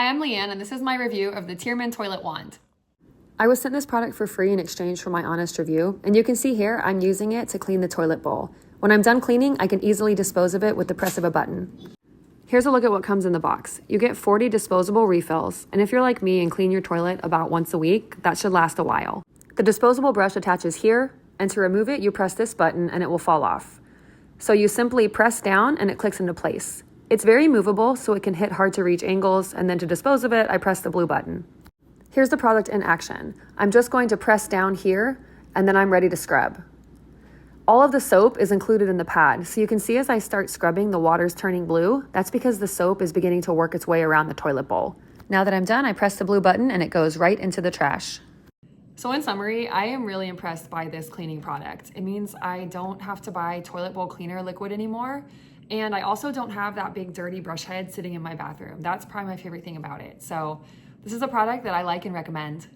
Hi, I'm Leanne, and this is my review of the Tierman Toilet Wand. I was sent this product for free in exchange for my honest review, and you can see here I'm using it to clean the toilet bowl. When I'm done cleaning, I can easily dispose of it with the press of a button. Here's a look at what comes in the box. You get 40 disposable refills, and if you're like me and clean your toilet about once a week, that should last a while. The disposable brush attaches here, and to remove it, you press this button and it will fall off. So you simply press down and it clicks into place. It's very movable, so it can hit hard to reach angles, and then to dispose of it, I press the blue button. Here's the product in action. I'm just going to press down here, and then I'm ready to scrub. All of the soap is included in the pad, so you can see as I start scrubbing, the water's turning blue. That's because the soap is beginning to work its way around the toilet bowl. Now that I'm done, I press the blue button and it goes right into the trash. So in summary, I am really impressed by this cleaning product. It means I don't have to buy toilet bowl cleaner liquid anymore, and I also don't have that big dirty brush head sitting in my bathroom. That's probably my favorite thing about it. So this is a product that I like and recommend.